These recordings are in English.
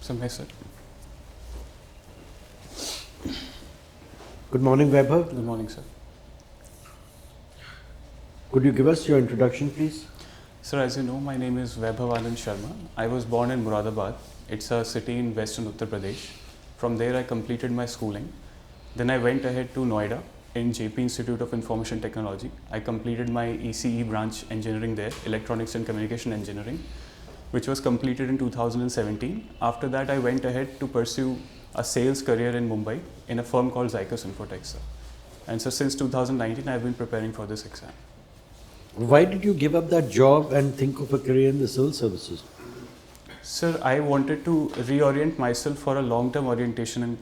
Yes, sir. Good morning, Vaibhav. Good morning, sir. Could you give us your introduction, please? Sir, as you know, my name is Vaibhav Anand Sharma. I was born in Muradabad. It's a city in western Uttar Pradesh. From there, I completed my schooling. Then I went ahead to Noida in JP Institute of Information Technology. I completed my ECE branch engineering there, Electronics and Communication Engineering, which was completed in 2017. After that, I went ahead to pursue a sales career in Mumbai in a firm called Zycus Infotech, sir. And so since 2019, I've been preparing for this exam. Why did you give up that job and think of a career in the civil services? Sir, I wanted to reorient myself for a long-term orientation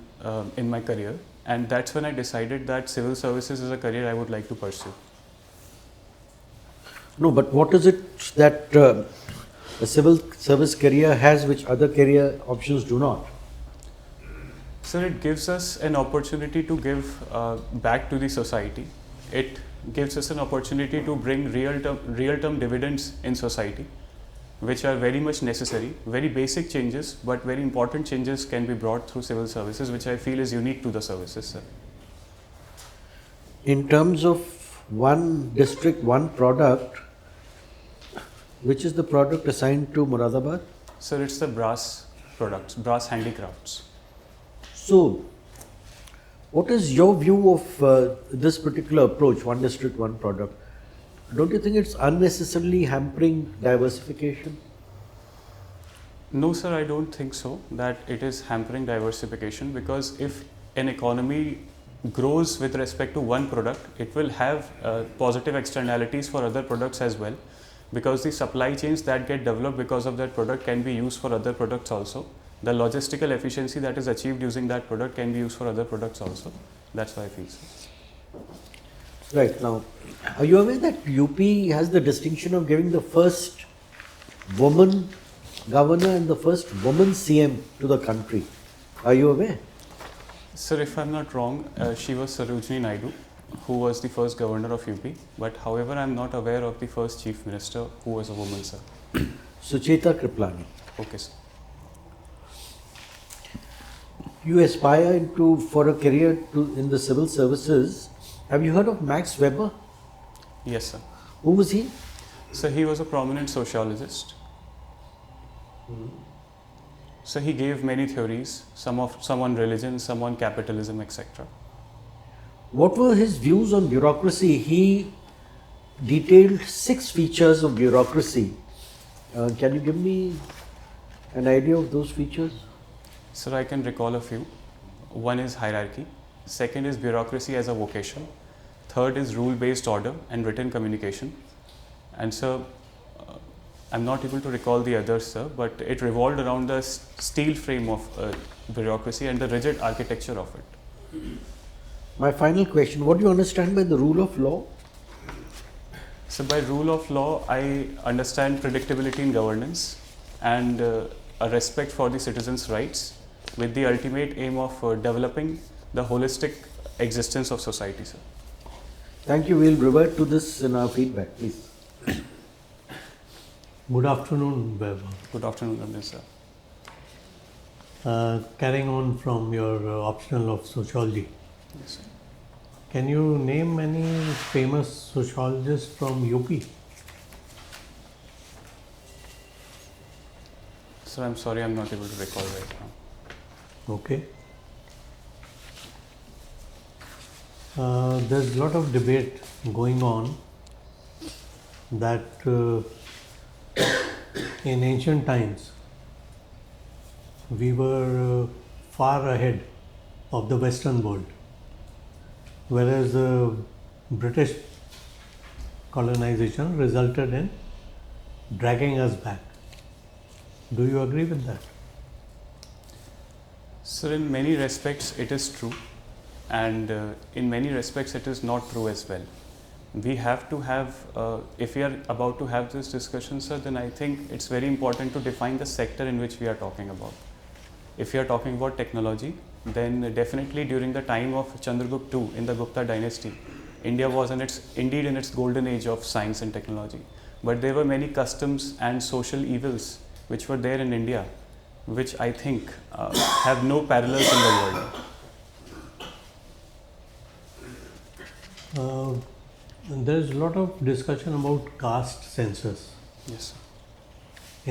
in my career, and that's when I decided that civil services is a career I would like to pursue. No, but what is it that a civil service career has which other career options do not? Sir, it gives us an opportunity to give back to the society. It gives us an opportunity to bring real-term dividends in society, which are very much necessary. Very basic changes, but very important changes can be brought through civil services, which I feel is unique to the services, sir. In terms of one district, one product, which is the product assigned to Muradabad? Sir, it's the brass products, brass handicrafts. So, what is your view of this particular approach, one district, one product? Don't you think it's unnecessarily hampering diversification? No, sir, I don't think so, that it is hampering diversification, because if an economy grows with respect to one product, it will have positive externalities for other products as well, because the supply chains that get developed because of that product can be used for other products also. The logistical efficiency that is achieved using that product can be used for other products also. That's why I feel so. Right. Now, are you aware that UP has the distinction of giving the first woman governor and the first woman CM to the country? Are you aware? Sir, if I'm not wrong, she was Sarojini Naidu, who was the first governor of UP. But however, I'm not aware of the first chief minister who was a woman, sir. Sucheta Kriplani. Okay, sir. You aspire for a career in the civil services. Have you heard of Max Weber? Yes, sir. Who was he? So he was a prominent sociologist. So he gave many theories, some on religion, some on capitalism, etc. What were his views on bureaucracy? He detailed 6 features of bureaucracy. Can you give me an idea of those features? Sir, I can recall a few. One is hierarchy. Second is bureaucracy as a vocation. Third is rule-based order and written communication. And sir, I'm not able to recall the others, sir, but it revolved around the steel frame of bureaucracy and the rigid architecture of it. My final question, what do you understand by the rule of law? So by rule of law, I understand predictability in governance and a respect for the citizens' rights, with the ultimate aim of developing the holistic existence of society, sir. Thank you. We'll revert to this in our feedback, please. Good afternoon, Vaibhav. Good afternoon, Ranjan, sir. Carrying on from your optional of sociology, Yes, sir. can you name any famous sociologists from UP? Sir, I'm sorry, I'm not able to recall right now. Okay. There's a lot of debate going on that in ancient times we were far ahead of the Western world, whereas the British colonization resulted in dragging us back. Do you agree with that? Sir, in many respects it is true, and in many respects it is not true as well. We have to have, if we are about to have this discussion, sir, then I think it's very important to define the sector in which we are talking about. If we are talking about technology, then definitely during the time of Chandragupta II in the Gupta dynasty, India was indeed in its golden age of science and technology. But there were many customs and social evils which were there in India, which I think have no parallels in the world. And there is a lot of discussion about caste census Yes, sir.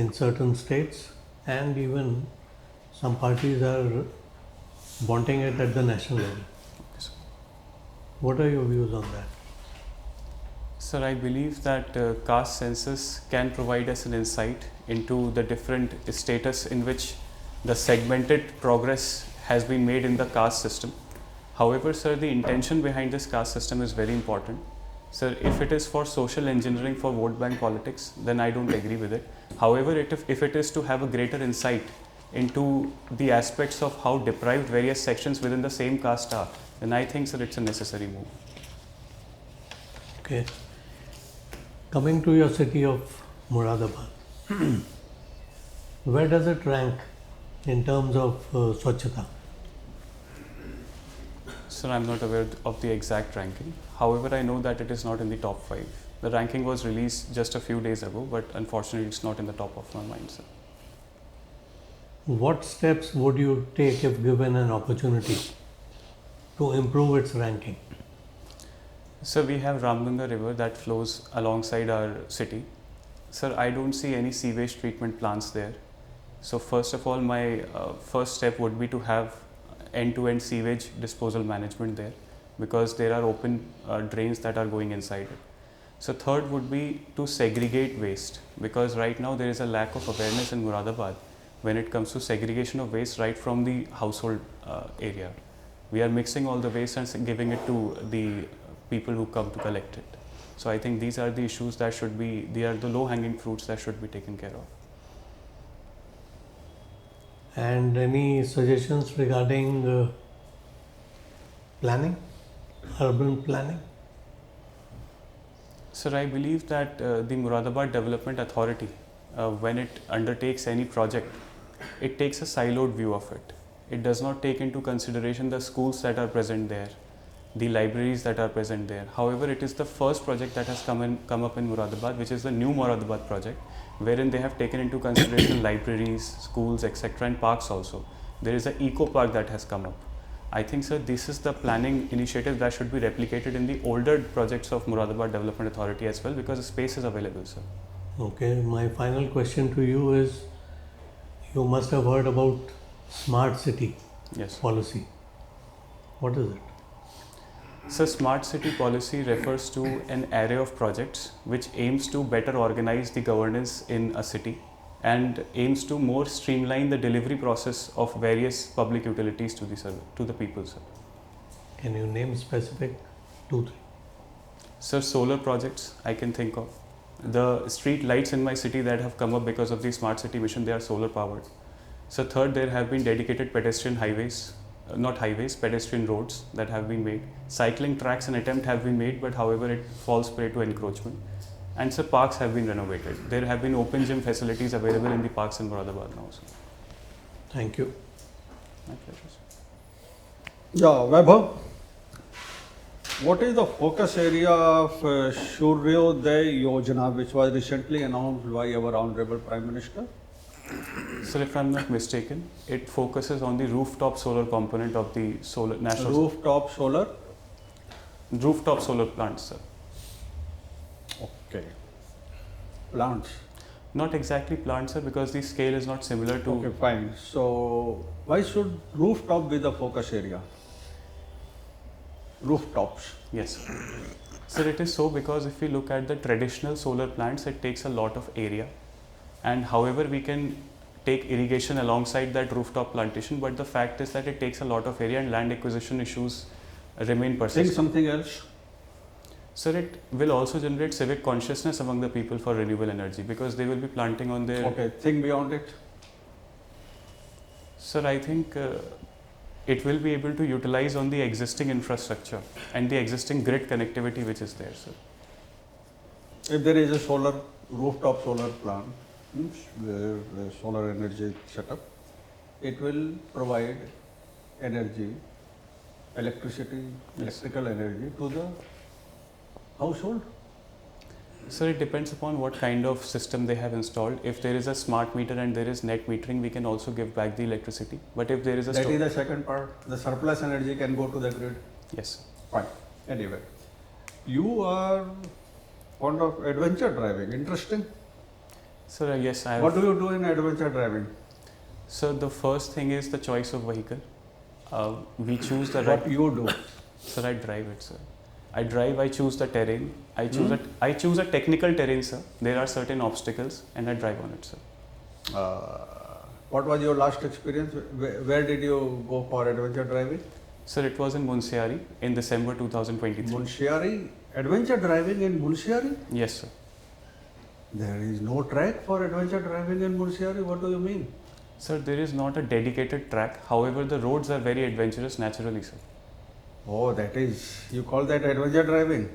in certain states, and even some parties are wanting it at the national level. Yes, sir. What are your views on that? Sir, I believe that caste census can provide us an insight into the different status in which the segmented progress has been made in the caste system. However, sir, the intention behind this caste system is very important. Sir, if it is for social engineering for vote bank politics, then I don't agree with it. However, if it is to have a greater insight into the aspects of how deprived various sections within the same caste are, then I think, sir, it's a necessary move. Okay. Coming to your city of Moradabad, where does it rank in terms of Swachhata? Sir, I'm not aware of the exact ranking. However, I know that it is not in the top 5. The ranking was released just a few days ago, but unfortunately, it's not in the top of my mind, sir. What steps would you take if given an opportunity to improve its ranking? Sir, we have Ramganga River that flows alongside our city. Sir, I don't see any sewage treatment plants there. So first of all, my first step would be to have end-to-end sewage disposal management there, because there are open drains that are going inside it. So third would be to segregate waste, because right now there is a lack of awareness in Moradabad when it comes to segregation of waste right from the household area. We are mixing all the waste and giving it to the people who come to collect it. So I think these are the issues that should be, they are the low-hanging fruits that should be taken care of. And any suggestions regarding planning, urban planning? Sir, I believe that the Moradabad Development Authority, when it undertakes any project, it takes a siloed view of it. It does not take into consideration the schools that are present there, the libraries that are present there. However, it is the first project that has come up in Moradabad, which is the new Moradabad project, wherein they have taken into consideration libraries, schools, etc., and parks also. There is an eco park that has come up. I think, sir, this is the planning initiative that should be replicated in the older projects of Moradabad Development Authority as well, because the space is available, sir. Okay, my final question to you is, you must have heard about smart city Yes. policy. What is it? So, smart city policy refers to an array of projects which aims to better organize the governance in a city and aims to more streamline the delivery process of various public utilities to the people, sir. Can you name specific 2, 3? Sir, solar projects I can think of. The street lights in my city that have come up because of the smart city mission, they are solar powered. So third, there have been dedicated pedestrian highways, pedestrian roads that have been made. Cycling tracks, an attempt have been made, but however it falls prey to encroachment. And so parks have been renovated. There have been open gym facilities available in the parks in Moradabad now. Sir. Thank you. My pleasure, sir. Yeah, Vaibhav, what is the focus area of Suryodaya Yojana, which was recently announced by our Honorable Prime Minister? Sir, if I'm not mistaken, it focuses on the rooftop solar component of the solar national rooftop solar plants, sir. Okay. Plants. Not exactly plants, sir, because the scale is not similar to. Okay, fine. So, why should rooftop be the focus area? Rooftops. Yes. Sir, it is so because if we look at the traditional solar plants, it takes a lot of area. And however, we can take irrigation alongside that rooftop plantation, but the fact is that it takes a lot of area and land acquisition issues remain persistent. Think something else. Sir, it will also generate civic consciousness among the people for renewable energy because they will be planting on their. Okay, think beyond it. Sir, I think it will be able to utilize on the existing infrastructure and the existing grid connectivity which is there, sir. If there is a rooftop solar plant, where the solar energy setup, it will provide energy, electrical energy to the household. So it depends upon what kind of system they have installed. If there is a smart meter and there is net metering, we can also give back the electricity. But if there is a That is the second part. The surplus energy can go to the grid. yes. Fine. Anyway, you are fond of adventure driving. Interesting. So yes, I have. What do you do in adventure driving? So the first thing is the choice of vehicle. We choose the What right. you do? Sir, I drive it, sir. I drive. I choose the terrain. I choose a technical terrain, sir. There are certain obstacles, and I drive on it, sir. What was your last experience? Where did you go for adventure driving? Sir, it was in Munsiari in December 2023. Munsiari? Adventure driving in Munsiari? Yes, sir. There is no track for adventure driving in Munsiari. What do you mean? Sir, there is not a dedicated track. However, the roads are very adventurous naturally, sir. Oh, that is, you call that adventure driving?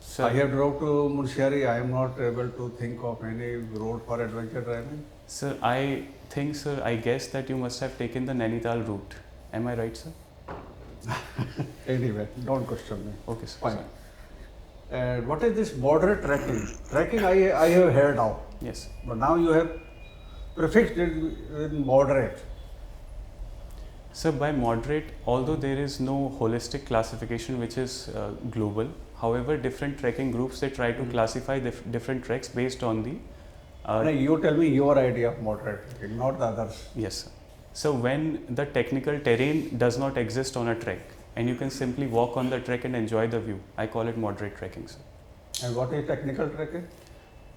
Sir, I have drove to Munsiari. I am not able to think of any road for adventure driving. Sir, I think, sir, I guess that you must have taken the Nainital route. Am I right, sir? Anyway, don't question me. Okay, sir. Fine. Sir. And what is this moderate trekking? Trekking I have heard of, Yes. but now you have prefixed it with moderate. So by moderate, although there is no holistic classification which is global, however, different trekking groups, they try to classify different treks based on the Now you tell me your idea of moderate trekking, not the others. yes, sir. So when the technical terrain does not exist on a trek and you can simply walk on the trek and enjoy the view, I call it moderate trekking, sir. And what is technical trekking?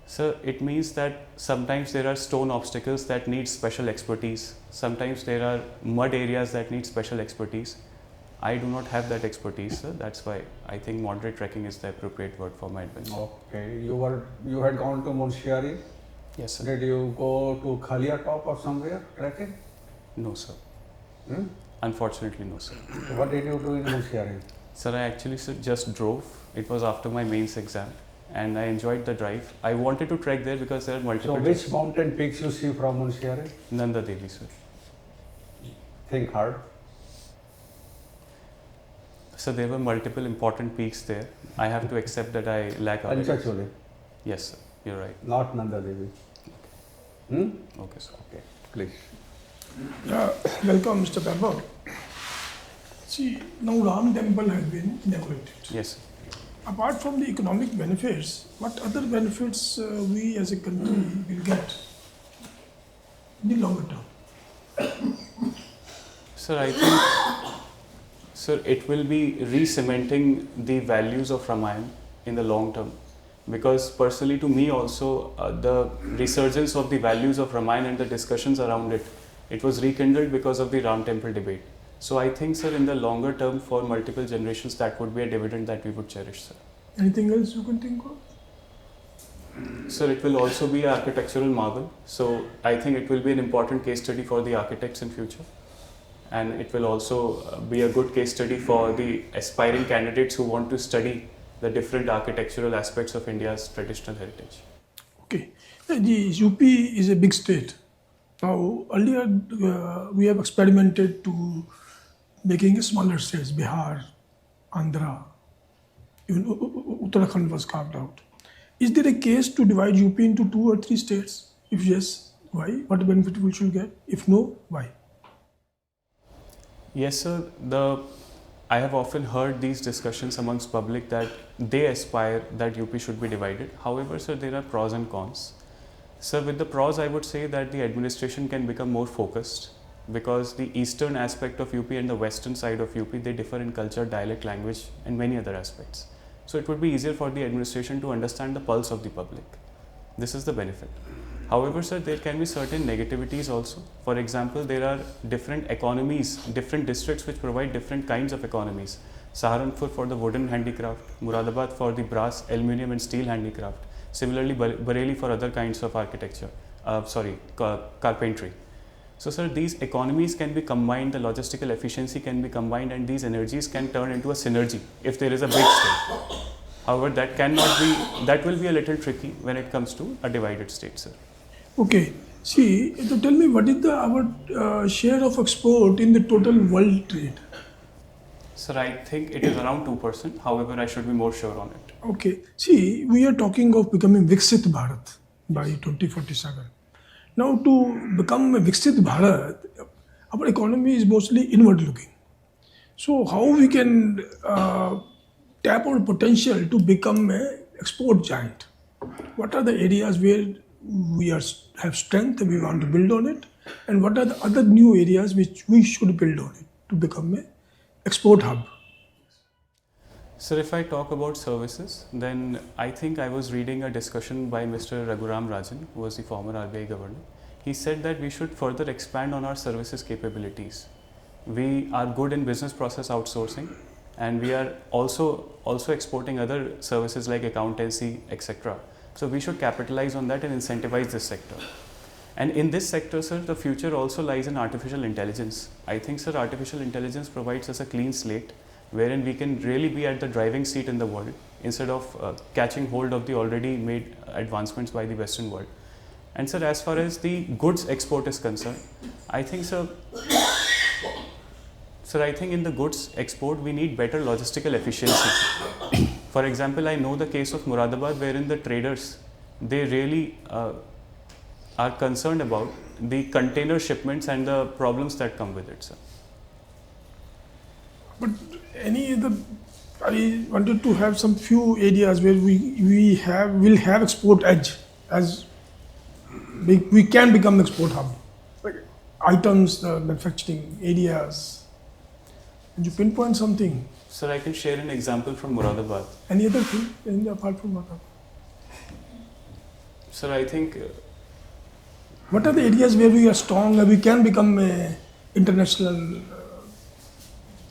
So it means that sometimes there are stone obstacles that need special expertise. Sometimes there are mud areas that need special expertise. I do not have that expertise, sir. That's why I think moderate trekking is the appropriate word for my adventure. Okay, you had gone to Munsiari. Yes, sir. Did you go to Khalia top or somewhere trekking? No, sir. Hmm? Unfortunately, no, sir. What did you do in Munsiari? Sir, I actually just drove. It was after my mains exam and I enjoyed the drive. I wanted to trek there because there are multiple. So which mountain peaks you see from Munsiari? Nanda Devi, sir. Think hard. So there were multiple important peaks there. I have to accept that I lack awareness. Anchacholi, Yes, sir. You're right. not Nanda Devi. Hmm? Okay, sir. Okay, please. Welcome, Mr. Vaibhav. See, now Ram temple has been inaugurated. Yes, sir. Apart from the economic benefits, what other benefits we as a country will get in the longer term? Sir, I think, sir, it will be re-cementing the values of Ramayana in the long term. Because personally to me also, the resurgence of the values of Ramayana and the discussions around it, it was rekindled because of the Ram temple debate. So I think, sir, in the longer term for multiple generations, that would be a dividend that we would cherish, sir. Anything else you can think of? Sir, it will also be an architectural marvel. So I think it will be an important case study for the architects in future. And it will also be a good case study for the aspiring candidates who want to study the different architectural aspects of India's traditional heritage. Okay, the UP is a big state. Now, earlier we have experimented to making a smaller states, Bihar, Andhra, even Uttarakhand was carved out. Is there a case to divide UP into 2 or 3 states? If yes, why? What benefit we should get? If no, why? Yes, sir. I have often heard these discussions amongst public that they aspire that UP should be divided. However, sir, there are pros and cons. Sir, with the pros, I would say that the administration can become more focused because the eastern aspect of UP and the western side of UP, they differ in culture, dialect, language and many other aspects. So it would be easier for the administration to understand the pulse of the public. This is the benefit. However, sir, there can be certain negativities also. For example, there are different economies, different districts which provide different kinds of economies. Saharanpur for the wooden handicraft, Muradabad for the brass, aluminium and steel handicraft. Similarly, Bareilly for other kinds of architecture, carpentry. So, sir, these economies can be combined, the logistical efficiency can be combined and these energies can turn into a synergy if there is a big state. However, that will be a little tricky when it comes to a divided state, sir. Okay, see, to tell me what is our share of export in the total world trade? Sir, I think it is around 2%. However, I should be more sure on it. Okay. See, we are talking of becoming Viksit Bharat by 2047. Now, to become a Viksit Bharat, our economy is mostly inward looking. So, how we can tap our potential to become a export giant? What are the areas where we have strength and we want to build on it, and what are the other new areas which we should build on it to become a export hub? Sir, if I talk about services, then I think I was reading a discussion by Mr. Raghuram Rajan, who was the former RBI governor. He said that we should further expand on our services capabilities. We are good in business process outsourcing, and we are also exporting other services like accountancy, etc. So we should capitalize on that and incentivize this sector. And in this sector, sir, the future also lies in artificial intelligence. I think, sir, artificial intelligence provides us a clean slate wherein we can really be at the driving seat in the world instead of catching hold of the already made advancements by the Western world. And, sir, as far as the goods export is concerned, I think, sir, I think in the goods export we need better logistical efficiency. For example, I know the case of Moradabad wherein the traders, they really are concerned about the container shipments and the problems that come with it, sir. But any other, I wanted to have some few areas where will have export edge, as we can become export hub, like items, the manufacturing areas. Could you pinpoint something? Sir, I can share an example from Moradabad. Any other thing apart from what? Sir, I think What are the areas where we are strong and we can become a international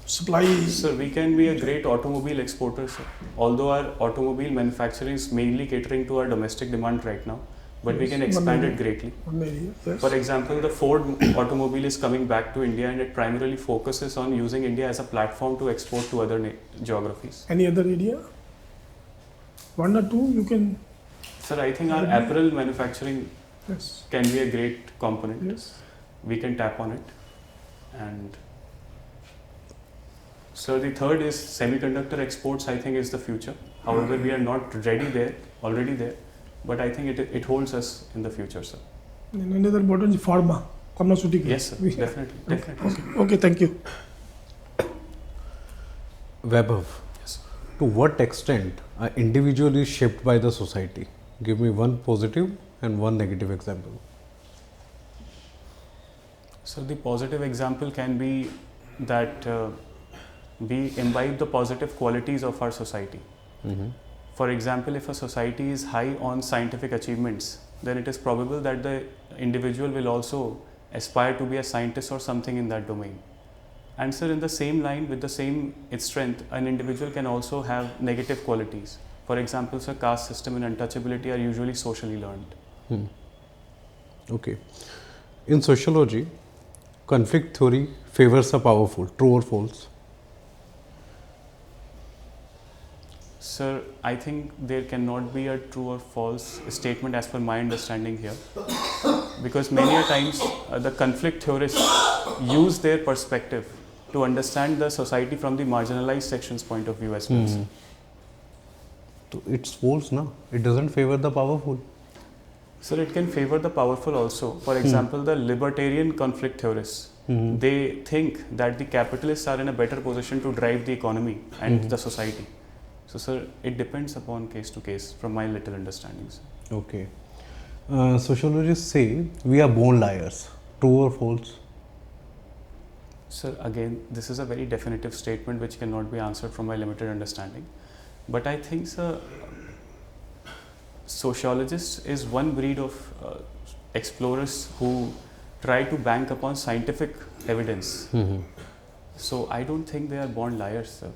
supply? Sir, we can be a great automobile exporter, sir. Although our automobile manufacturing is mainly catering to our domestic demand right now, but we can expand it greatly. One area, yes. For example, the Ford automobile is coming back to India, and it primarily focuses on using India as a platform to export to other geographies. Any other area? One or two you can. Sir, I think our apparel manufacturing Yes. can be a great component. Yes. We can tap on it. And so the third is semiconductor exports, I think, is the future. However, we are not already there, but I think it holds us in the future, sir. And another important is pharmaceutical. Yes, sir, definitely. Okay, thank you. Vaibhav, Yes, sir. to what extent are individuals shaped by the society? Give me one positive and one negative example. So the positive example can be that we imbibe the positive qualities of our society. For example, if a society is high on scientific achievements, then it is probable that the individual will also aspire to be a scientist or something in that domain. And sir, in the same line, with the same strength, an individual can also have negative qualities. For example, sir, caste system and untouchability are usually socially learned. Okay. In sociology, conflict theory favors the powerful. True or false? Sir, I think there cannot be a true or false statement as per my understanding here, because many a times the conflict theorists use their perspective to understand the society from the marginalized section's point of view as well. Sir. So it's false, no? It doesn't favor the powerful. Sir, it can favor the powerful also. For example, the libertarian conflict theorists, they think that the capitalists are in a better position to drive the economy and the society. So, sir, it depends upon case to case from my little understanding, sir. Okay. Sociologists say we are born liars. True or false? Sir, again, this is a very definitive statement which cannot be answered from my limited understanding. But I think, sir, sociologists is one breed of explorers who try to bank upon scientific evidence. So I don't think they are born liars, sir.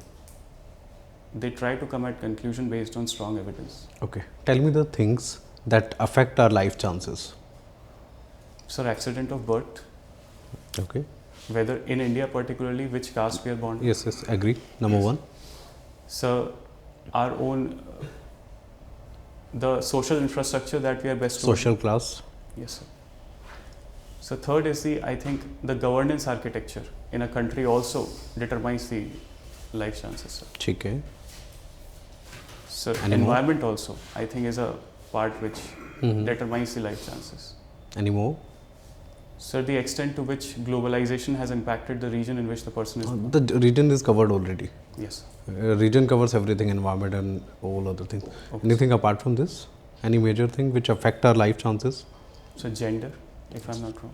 They try to come at conclusion based on strong evidence. Okay. Tell me the things that affect our life chances. Sir, accident of birth, Okay. whether in India particularly, which caste we are born. Yes, agree. Number one. Sir, our own, the social infrastructure that we are best to. Social class. Yes, sir. So third is I think the governance architecture in a country also determines the life chances, sir. ठीक है. So Any more? environment also, I think, is a part which determines the life chances. Any more? So the extent to which globalization has impacted the region in which the person is born. The region is covered already. Yes. Region covers everything, environment and all other things. Okay. Anything apart from this? Any major thing which affect our life chances? So gender, if I'm not wrong.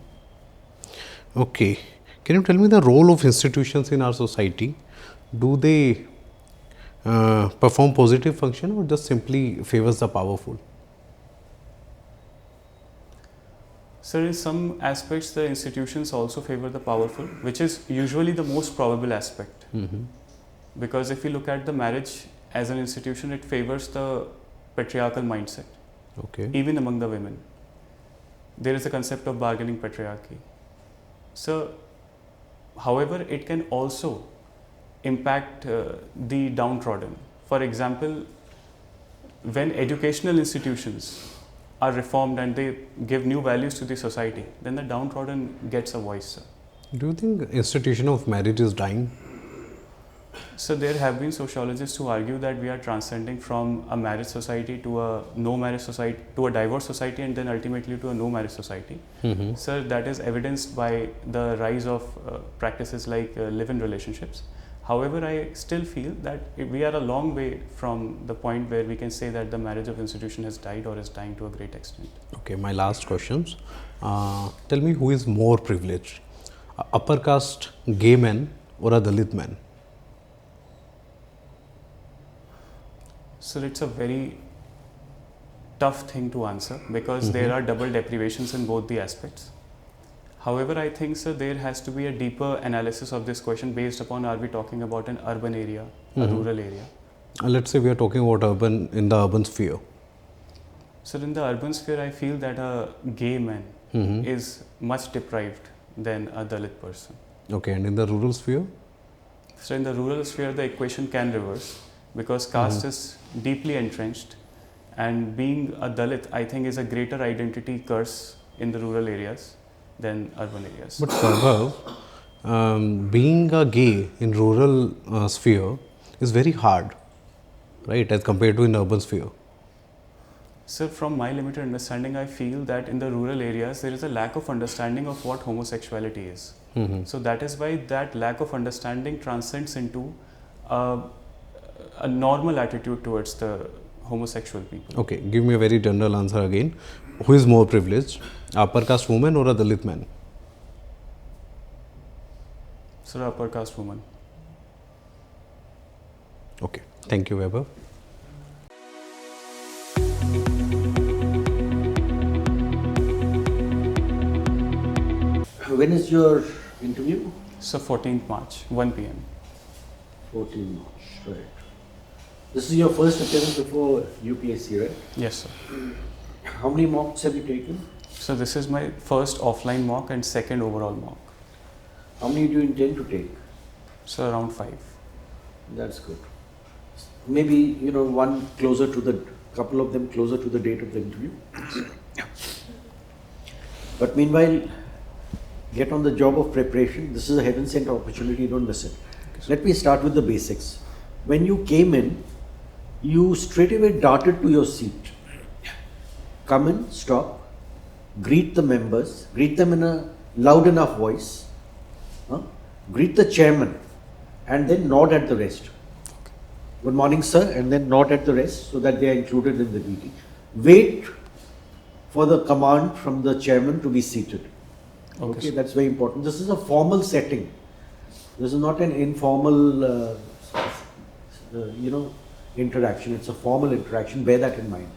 Okay. Can you tell me the role of institutions in our society? Do they perform positive function or just simply favors the powerful? So in some aspects, the institutions also favor the powerful, which is usually the most probable aspect. Because if we look at the marriage as an institution, it favors the patriarchal mindset, Okay. even among the women. There is a concept of bargaining patriarchy. So, however, it can also impact the downtrodden. For example, when educational institutions are reformed and they give new values to the society, then the downtrodden gets a voice, sir. Do you think institution of marriage is dying? So there have been sociologists who argue that we are transcending from a marriage society to a no marriage society, to a divorce society, and then ultimately to a no marriage society. So that is evidenced by the rise of practices like live-in relationships. However, I still feel that we are a long way from the point where we can say that the marriage of institution has died or is dying to a great extent. Okay, my last questions. Tell me who is more privileged, a upper caste gay man or a Dalit man? So it's a very tough thing to answer because there are double deprivations in both the aspects. However, I think, sir, there has to be a deeper analysis of this question based upon, are we talking about an urban area, a rural area? Let's say we are talking about urban, in the urban sphere. So in the urban sphere, I feel that a gay man is much deprived than a Dalit person. Okay, and in the rural sphere? So in the rural sphere, the equation can reverse because caste is deeply entrenched, and being a Dalit, I think, is a greater identity curse in the rural areas than urban areas. But Vaibhav, being a gay in rural sphere is very hard, right, as compared to in urban sphere. So from my limited understanding, I feel that in the rural areas, there is a lack of understanding of what homosexuality is. So that is why that lack of understanding transcends into a normal attitude towards the homosexual people. Okay, give me a very general answer again. Who is more privileged, upper caste woman or a Dalit man? So the upper caste woman. Okay, thank you, Vaibhav. When is your interview? So 14th March, 1 p.m. 14 March, right. This is your first appearance before UPSC, right? Yes, sir. How many mocks have you taken? So this is my first offline mock and second overall mock. How many do you intend to take? So around 5. That's good. Maybe, one closer to the, couple of them closer to the date of the interview. But meanwhile, get on the job of preparation. This is a heaven sent opportunity, don't miss it. Let me start with the basics. When you came in, you straight away darted to your seat. Come in, stop, greet the members, greet them in a loud enough voice, greet the chairman, and then nod at the rest. Good morning, sir, and then nod at the rest so that they are included in the meeting. Wait for the command from the chairman to be seated. Okay, that's very important. This is a formal setting. This is not an informal, interaction. It's a formal interaction. Bear that in mind.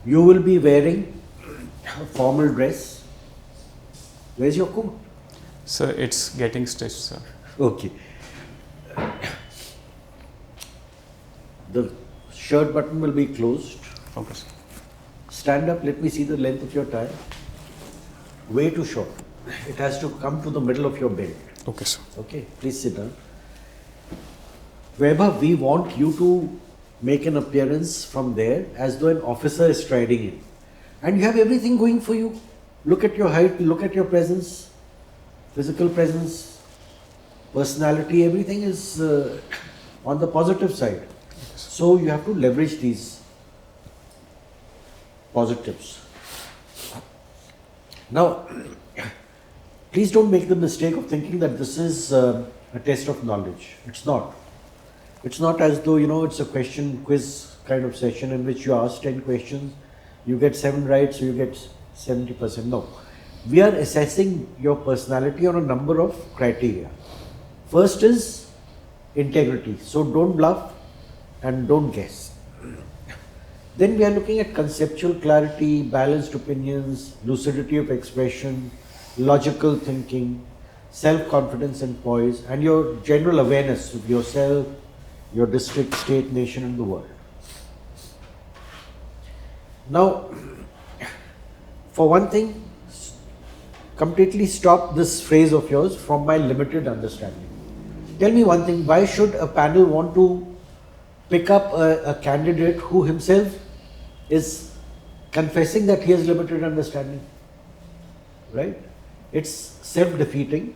You will be wearing a formal dress. Where's your coat? Sir, it's getting stitched, sir. Okay. The shirt button will be closed. Okay, sir. Stand up. Let me see the length of your tie. Way too short. It has to come to the middle of your belt. Okay, sir. Okay, please sit down. Vaibhav, we want you to make an appearance from there as though an officer is striding in. And you have everything going for you. Look at your height, look at your presence, physical presence, personality, everything is on the positive side. So you have to leverage these positives. Now, please don't make the mistake of thinking that this is a test of knowledge. It's not. It's not as though, it's a question quiz kind of session in which you ask 10 questions, you get 7 right, so you get 70%. No. We are assessing your personality on a number of criteria. First is integrity. So don't bluff and don't guess. Then we are looking at conceptual clarity, balanced opinions, lucidity of expression, logical thinking, self-confidence and poise, and your general awareness of yourself, your district, state, nation, and the world. Now, for one thing, completely stop this phrase of yours, from my limited understanding. Tell me one thing, why should a panel want to pick up a candidate who himself is confessing that he has limited understanding? Right? It's self-defeating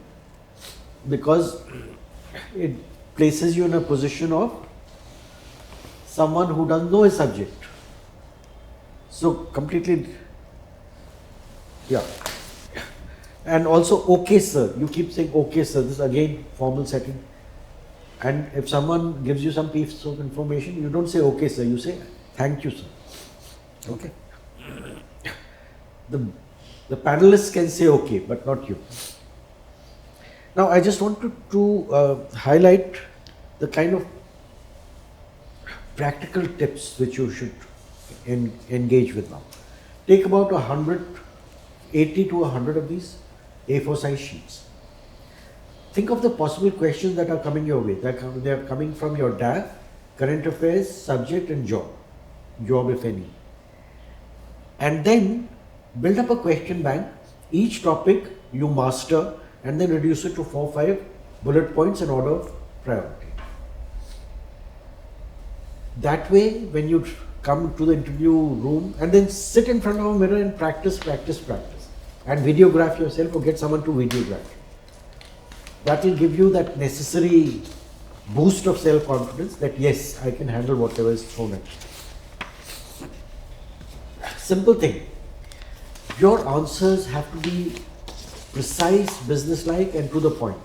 because it places you in a position of someone who doesn't know his subject. So completely, yeah. And also, okay sir, you keep saying okay sir, this is again formal setting. And if someone gives you some piece of information, you don't say okay sir, you say thank you sir. Okay. The panelists can say okay, but not you. Now I just wanted to highlight the kind of practical tips which you should engage with now. Take about 80 to 100 of these A4 size sheets. Think of the possible questions that are coming your way. They are coming from your DAF, current affairs, subject and job if any. And then build up a question bank. Each topic you master and then reduce it to 4-5 bullet points in order of priority. That way, when you come to the interview room and then sit in front of a mirror and practice and videograph yourself or get someone to videograph you. That will give you that necessary boost of self-confidence that yes, I can handle whatever is thrown at me. Simple thing. Your answers have to be precise, businesslike and to the point.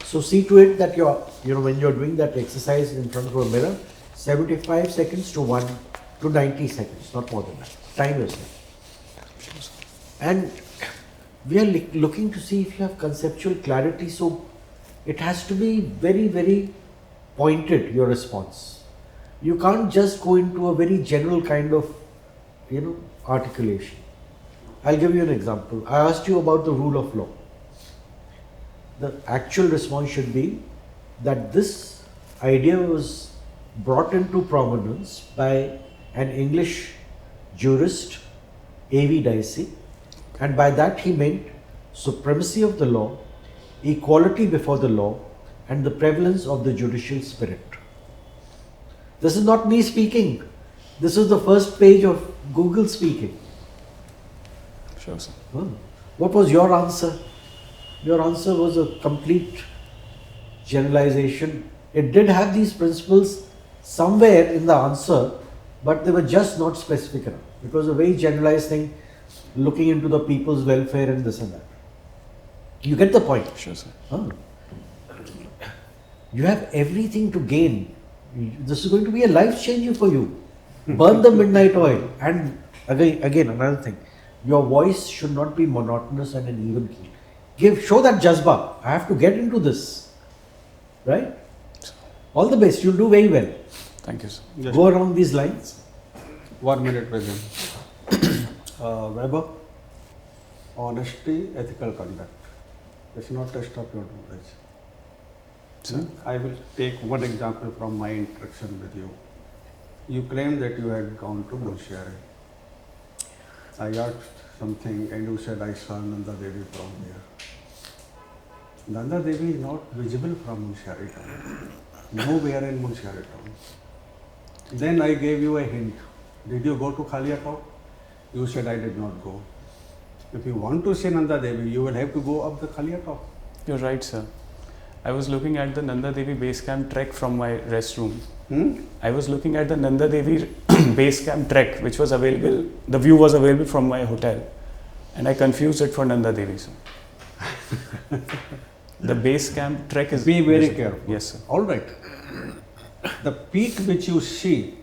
So see to it that when you're doing that exercise in front of a mirror, 75 seconds to 90 seconds, not more than that. Time yourself. And we are looking to see if you have conceptual clarity, so it has to be very, very pointed, your response. You can't just go into a very general kind of, articulation. I'll give you an example. I asked you about the rule of law. The actual response should be that this idea was brought into prominence by an English jurist, A.V. Dicey, and by that he meant supremacy of the law, equality before the law, and the prevalence of the judicial spirit. This is not me speaking. This is the first page of Google speaking. Sure, sir. What was your answer? Your answer was a complete generalization. It did have these principles somewhere in the answer, but they were just not specific enough. It was a very generalized thing, looking into the people's welfare and this and that. You get the point? Sure, sir. You have everything to gain. This is going to be a life changer for you. Burn the midnight oil. And again, another thing. Your voice should not be monotonous and an even key. Show that jazba. I have to get into this. Right? All the best. You'll do very well. Thank you, sir. Just Go around these lines. 1 minute with him. Vaibhav, honesty, ethical conduct. It's not test of your knowledge. Sir. I will take one example from my interaction with you. You claimed that you had gone to Munshari. I asked something and you said I saw Nanda Devi from there. Nanda Devi is not visible from Munshari town. Nowhere in Munshari town. Then I gave you a hint. Did you go to Khalia Top? You said I did not go. If you want to see Nanda Devi, you will have to go up the Khalia Top. You're right, sir. I was looking at the Nanda Devi base camp trek from my restroom. Hmm? I was looking at the Nanda Devi base camp trek, which was available, the view was available from my hotel. And I confused it for Nanda Devi, sir. The base camp trek is... Be very careful. Yes, sir. All right. The peak which you see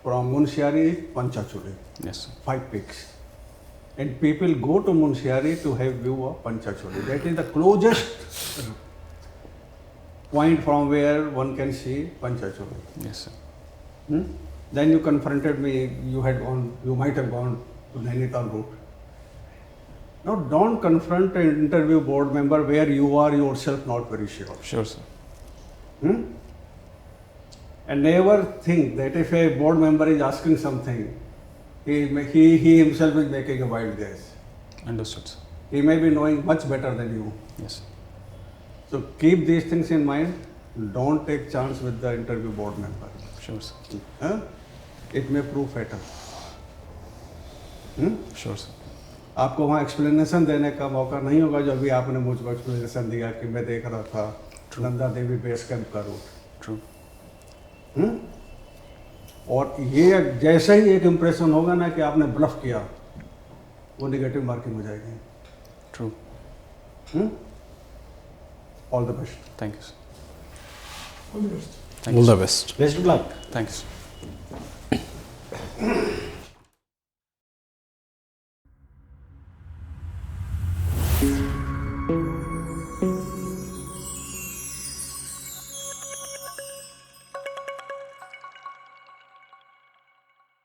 from Munshiari is Panchachuli, Yes, sir. 5 peaks. And people go to Munshiari to have view of Panchachuli. That is the closest point from where one can see Panchachuli. Yes, sir. Hmm? Then you confronted me, you might have gone to Nainital route. Now don't confront an interview board member where you are yourself not very sure. Sure, sir. Hmm? And never think that if a board member is asking something, he himself is making a wild guess. Understood, sir. He may be knowing much better than you. Yes, sir. So keep these things in mind. Don't take chance with the interview board member. Sure, sir. Huh? It may prove fatal. Hmm? Sure, sir. आपको वहाँ explanation देने का मौका नहीं होगा जो अभी आपने मुझको एक्सप्लेनेशन दिया कि मैं देख रहा था नंदा देवी बेस कैंप का रूट. True. और ये जैसे ही एक इम्प्रेशन होगा ना कि आपने ब्लफ किया वो निगेटिव मार्किंग हो जाएगी. True. All the best. Thank you, sir. All the best. Thank All you, the sir. best. Best of luck. Thanks.